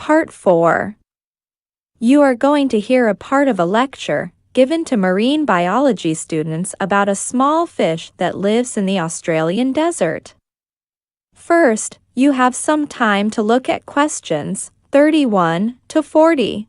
Part 4. You are going to hear a part of a lecture given to marine biology students about a small fish that lives in the Australian desert. First, you have some time to look at questions 31 to 40.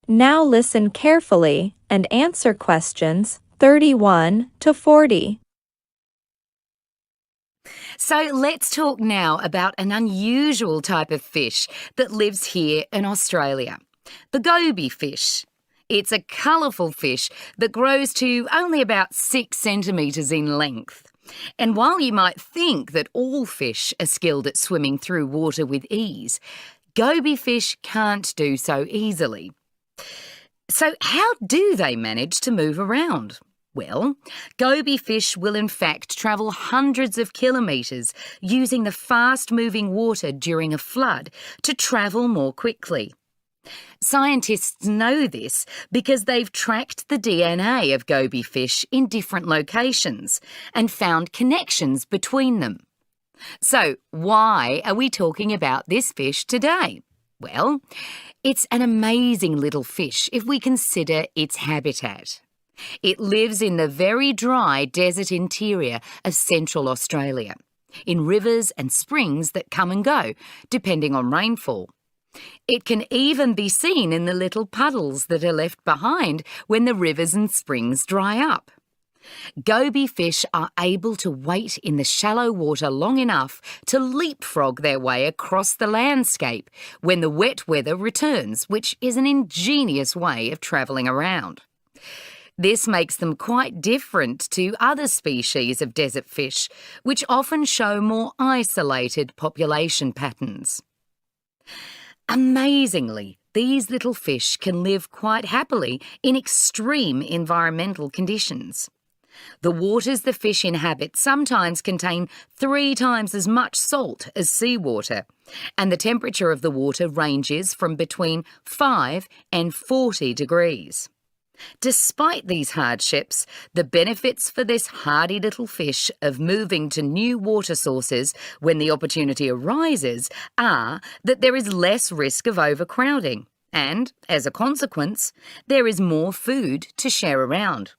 Now listen carefully and answer questions 31 to 40. So let's talk now about an unusual type of fish that lives here in Australia, the goby fish. It's a colourful fish that grows to only about 6 centimetres in length. And while you might think that all fish are skilled at swimming through water with ease, goby fish can't do so easily. So how do they manage to move around? Well, goby fish will in fact travel hundreds of kilometres using the fast-moving water during a flood to travel more quickly. Scientists know this because they've tracked the DNA of goby fish in different locations and found connections between them. So why are we talking about this fish today? Well, it's an amazing little fish if we consider its habitat. It lives in the very dry desert interior of central Australia, in rivers and springs that come and go, depending on rainfall. It can even be seen in the little puddles that are left behind when the rivers and springs dry up. Goby fish are able to wait in the shallow water long enough to leapfrog their way across the landscape when the wet weather returns, which is an ingenious way of travelling around. This makes them quite different to other species of desert fish, which often show more isolated population patterns. Amazingly, these little fish can live quite happily in extreme environmental conditions. The waters the fish inhabit sometimes contain 3 times as much salt as seawater, and the temperature of the water ranges from between 5 and 40 degrees. Despite these hardships, the benefits for this hardy little fish of moving to new water sources when the opportunity arises are that there is less risk of overcrowding, and, as a consequence, there is more food to share around.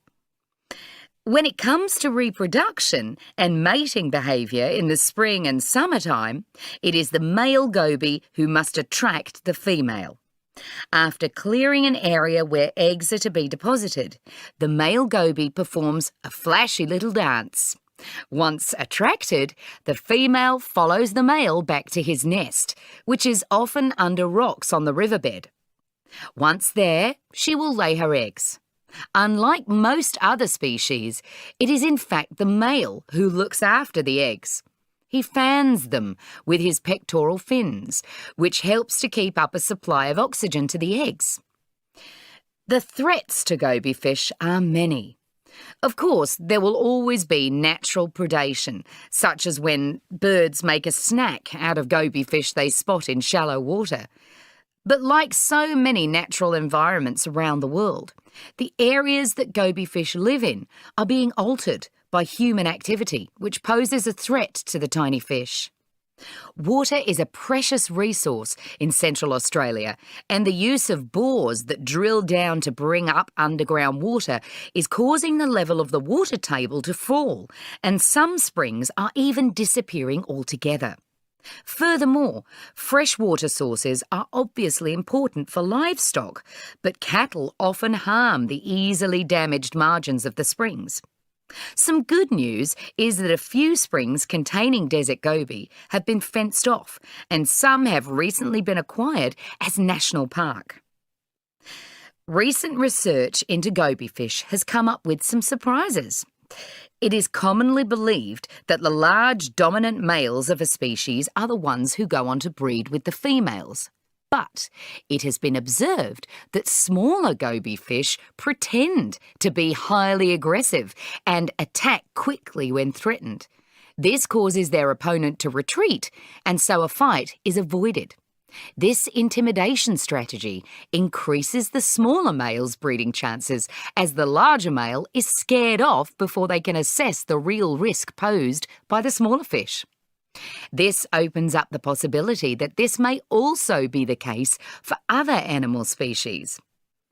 When it comes to reproduction and mating behaviour in the spring and summertime, it is the male goby who must attract the female. After clearing an area where eggs are to be deposited, the male goby performs a flashy little dance. Once attracted, the female follows the male back to his nest, which is often under rocks on the riverbed. Once there, she will lay her eggs. Unlike most other species, it is in fact the male who looks after the eggs. He fans them with his pectoral fins, which helps to keep up a supply of oxygen to the eggs. The threats to goby fish are many. Of course, there will always be natural predation, such as when birds make a snack out of goby fish they spot in shallow water. But like so many natural environments around the world, the areas that goby fish live in are being altered by human activity, which poses a threat to the tiny fish. Water is a precious resource in Central Australia, and the use of bores that drill down to bring up underground water is causing the level of the water table to fall, and some springs are even disappearing altogether. Furthermore, freshwater sources are obviously important for livestock, but cattle often harm the easily damaged margins of the springs. Some good news is that a few springs containing desert goby have been fenced off, and some have recently been acquired as national park. Recent research into goby fish has come up with some surprises. It is commonly believed that the large dominant males of a species are the ones who go on to breed with the females. But it has been observed that smaller goby fish pretend to be highly aggressive and attack quickly when threatened. This causes their opponent to retreat, and so a fight is avoided. This intimidation strategy increases the smaller male's breeding chances, as the larger male is scared off before they can assess the real risk posed by the smaller fish. This opens up the possibility that this may also be the case for other animal species.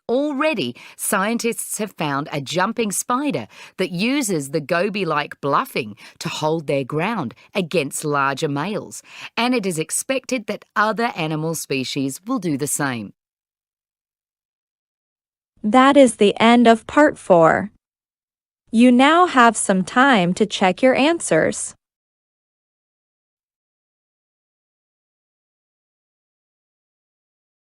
Already, scientists have found a jumping spider that uses the goby-like bluffing to hold their ground against larger males, and it is expected that other animal species will do the same. That is the end of part 4. You now have some time to check your answers.